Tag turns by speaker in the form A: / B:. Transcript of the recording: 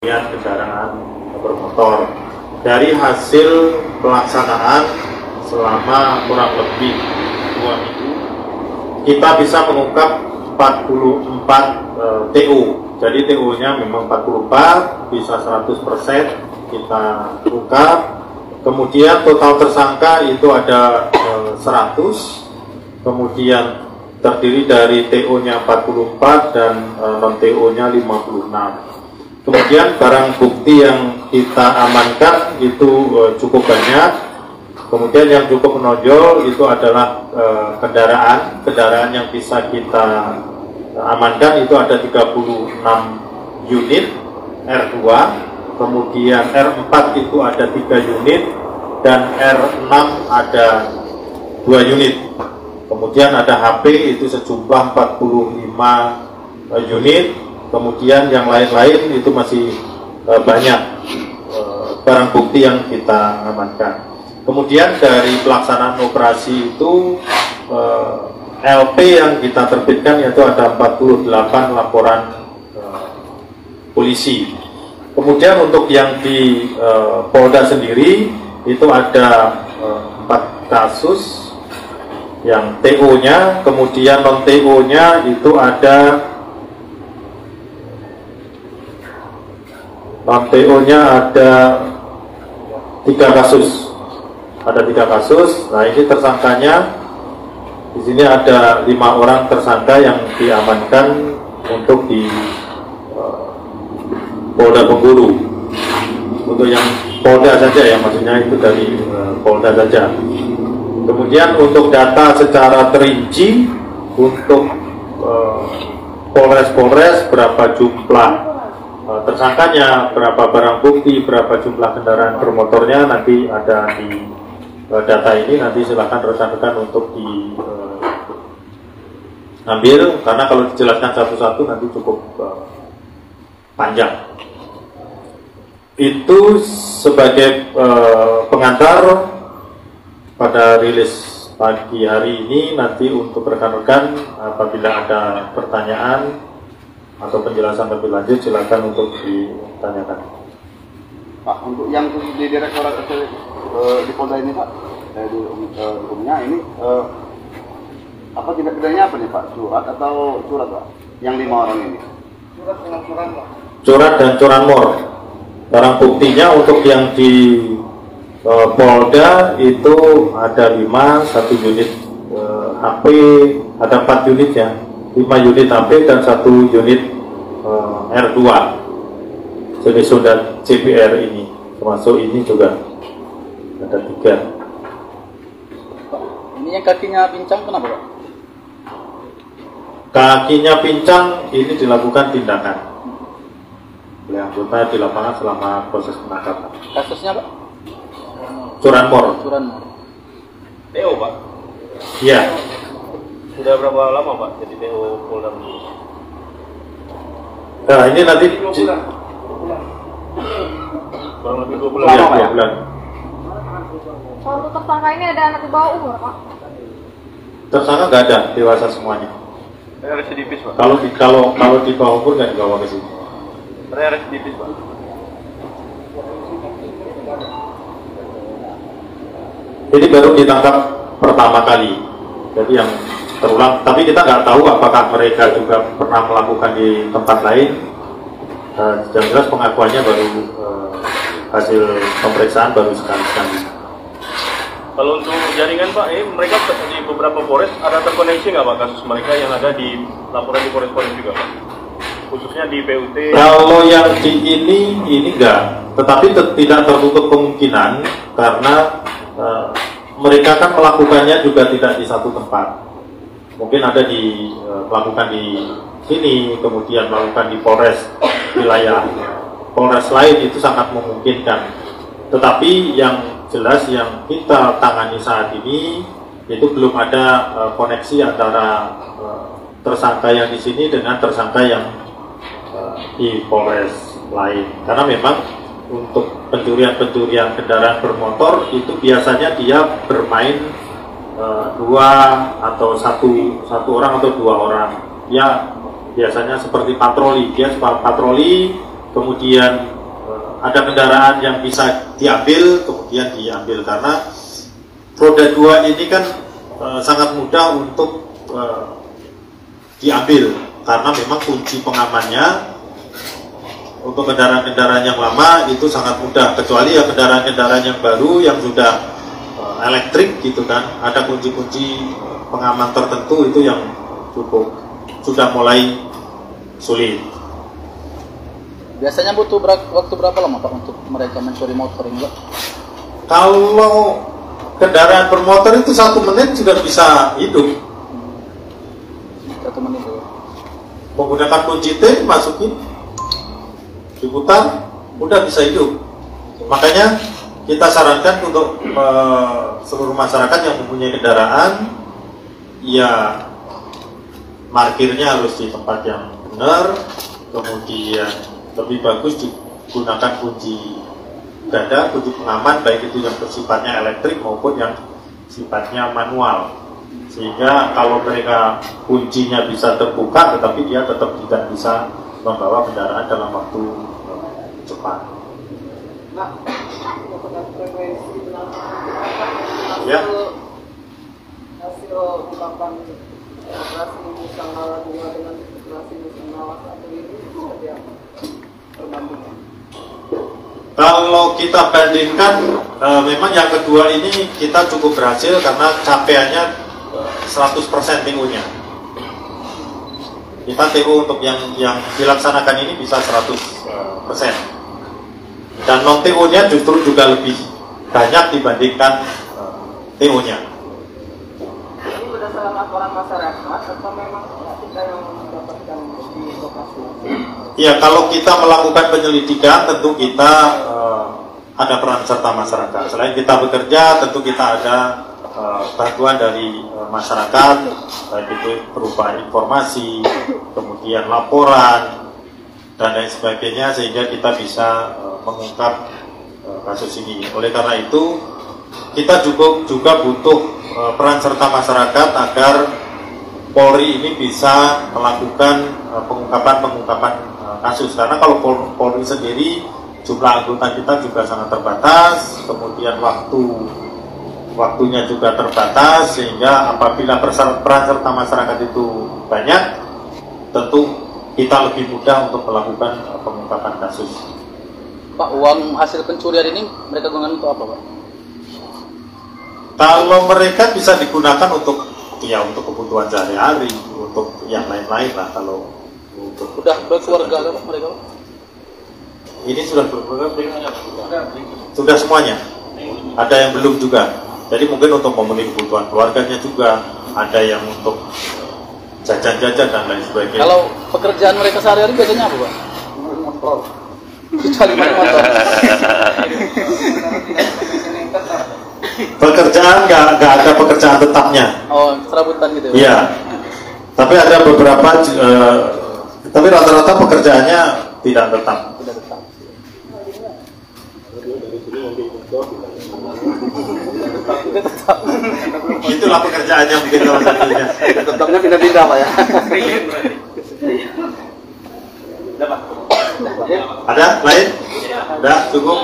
A: kendaraan bermotor. Dari hasil pelaksanaan selama kurang lebih 2 minggu, kita bisa mengungkap 44 TO. Jadi TO-nya memang 44, bisa 100% kita ungkap. Kemudian total tersangka itu ada 100, kemudian terdiri dari TO-nya 44 dan non-TO-nya 56. Kemudian barang bukti yang kita amankan itu cukup banyak. Kemudian yang cukup menonjol itu adalah kendaraan yang bisa kita amankan itu ada 36 unit R2, kemudian R4 itu ada 3 unit, dan R6 ada 2 unit. Kemudian ada HP itu sejumlah 45 unit. Kemudian yang lain-lain itu masih banyak barang bukti yang kita amankan. Kemudian dari pelaksanaan operasi itu LP yang kita terbitkan yaitu ada 48 laporan polisi. Kemudian untuk yang di Polda sendiri itu ada 4 kasus yang TO-nya, kemudian non-TO-nya itu ada non-TO-nya ada 3 kasus. Ada 3 kasus. Nah, ini tersangkanya di sini ada 5 orang tersangka yang diamankan untuk di Polda Bengkulu. Untuk yang Polda saja ya, maksudnya itu dari Polda saja. Kemudian untuk data secara terinci untuk Polres-Polres berapa jumlah tersangkanya, berapa barang bukti, berapa jumlah kendaraan bermotornya nanti ada di data ini. Nanti silakan rekan-rekan untuk diambil, karena kalau dijelaskan satu-satu nanti cukup panjang. Itu sebagai pengantar pada rilis pagi hari ini. Nanti untuk rekan-rekan apabila ada pertanyaan atau penjelasan lebih lanjut silakan untuk ditanyakan.
B: Pak, untuk yang di Direktorat di Polda ini Pak, di hukumnya ini apa tindak pidananya apa nih Pak? Surat atau surat Pak? Yang 5 orang ini? Surat dengan curanmor. Surat dan curanmor. Barang buktinya untuk yang di Polda itu ada 5, 1 unit HP, ada 4 unit ya. 5 unit HP dan 1 unit R2 jenis Honda CBR ini, termasuk ini juga ada 3.
C: Ini yang kakinya pincang kenapa Pak?
A: Kakinya pincang ini dilakukan tindakan oleh anggota di lapangan selama proses penangkapan.
C: Kasusnya Pak?
A: Curanmor.
D: TO Pak?
A: Iya.
D: Sudah berapa lama Pak jadi TO Polda?
A: Nah, ini nanti
D: kurang lebih 2 bulan.
A: ya, 2 bulan.
E: Kalau untuk tersangka ini ada anak di bawah umur Pak?
A: Tersangka nggak ada, dewasa semuanya.
D: Residivis Pak?
A: Kalau di bawah umur nggak dibawa ke sini.
D: Residivis Pak?
A: Ini baru ditangkap pertama kali, jadi yang terulang. Tapi kita nggak tahu apakah mereka juga pernah melakukan di tempat lain. Yang jelas pengakuannya baru hasil pemeriksaan baru sekali.
D: Kalau untuk jaringan Pak, mereka di beberapa Polres ada terkoneksi nggak Pak kasus mereka yang ada di laporan di Polres-Polres juga Pak? Khususnya di PUT?
A: Kalau yang di ini enggak, tetapi tidak tertutup kemungkinan karena mereka kan melakukannya juga tidak di satu tempat. Mungkin ada melakukan di sini, kemudian melakukan di Polres wilayah Polres lain, itu sangat memungkinkan. Tetapi yang jelas yang kita tangani saat ini itu belum ada koneksi antara tersangka yang di sini dengan tersangka yang di Polres lain. Karena memang untuk pencurian kendaraan bermotor itu biasanya dia bermain 2 atau satu orang atau 2 orang. Ya biasanya seperti patroli, dia patroli kemudian ada kendaraan yang bisa diambil, kemudian diambil karena roda 2 ini kan sangat mudah untuk diambil karena memang kunci pengamannya untuk kendaraan-kendaraan yang lama itu sangat mudah, kecuali ya kendaraan-kendaraan yang baru yang sudah elektrik gitu kan, ada kunci-kunci pengaman tertentu itu yang cukup sudah mulai sulit.
C: Biasanya butuh waktu berapa lama Pak untuk mereka mencuri motor ini Pak?
A: Kalau kendaraan bermotor itu 1 menit sudah bisa hidup.
C: 1 menit ya.
A: Menggunakan kunci T, masukin, diputar, udah bisa hidup. Makanya kita sarankan untuk seluruh masyarakat yang mempunyai kendaraan, ya parkirnya harus di tempat yang benar, kemudian lebih bagus digunakan kunci ganda, kunci pengaman, baik itu yang bersifatnya elektrik maupun yang sifatnya manual, sehingga kalau mereka kuncinya bisa terbuka tetapi dia tetap tidak bisa membawa kendaraan dalam waktu cepat. Ya.
E: Hasil ungkapan operasi Nusantara 2 dengan operasi Nusantara 1 ini seperti apa perbandingan?
A: Kalau kita bandingkan, memang yang kedua ini kita cukup berhasil karena capaiannya 100% TU-nya. Kita TU untuk yang dilaksanakan ini bisa 100%. Dan non TU-nya justru juga lebih banyak dibandingkan TU-nya.
E: Ini berdasarkan laporan masyarakat atau memang kita yang mendapatkan di lokasi?
A: Ya, kalau kita melakukan penyelidikan tentu kita ada peran serta masyarakat. Selain kita bekerja, tentu kita ada bantuan dari masyarakat, baik itu berupa informasi, kemudian laporan, dan lain sebagainya, sehingga kita bisa mengungkap kasus ini. Oleh karena itu, kita juga butuh peran serta masyarakat agar Polri ini bisa melakukan pengungkapan kasus. Karena kalau Polri sendiri, jumlah anggota kita juga sangat terbatas, kemudian waktunya juga terbatas, sehingga apabila peran serta masyarakat itu banyak, tentu kita lebih mudah untuk melakukan pengungkapan kasus.
C: Pak, uang hasil pencurian ini mereka gunakan untuk apa Pak?
A: Kalau mereka bisa digunakan untuk kebutuhan sehari-hari, untuk yang lain-lain lah. Kalau untuk
C: Sudah berkeluarga Pak mereka Pak?
A: ini sudah berkeluarga, sudah semuanya. Ada yang belum juga. Jadi mungkin untuk memenuhi kebutuhan keluarganya juga, ada yang untuk jajan-jajan dan lain sebagainya.
C: Kalau pekerjaan mereka sehari-hari biasanya apa Pak? Motor. Kecuali main motor.
A: Pekerjaan nggak ada pekerjaan tetapnya.
C: Oh, serabutan gitu ya?
A: Iya. Tapi ada beberapa, tapi rata-rata pekerjaannya tidak tetap.
C: Tidak tetap.
A: Itulah pekerjaannya mungkin salah satunya.
B: Tetapnya pindah-pindah Pak ya.
A: Ada lain? Udah cukup.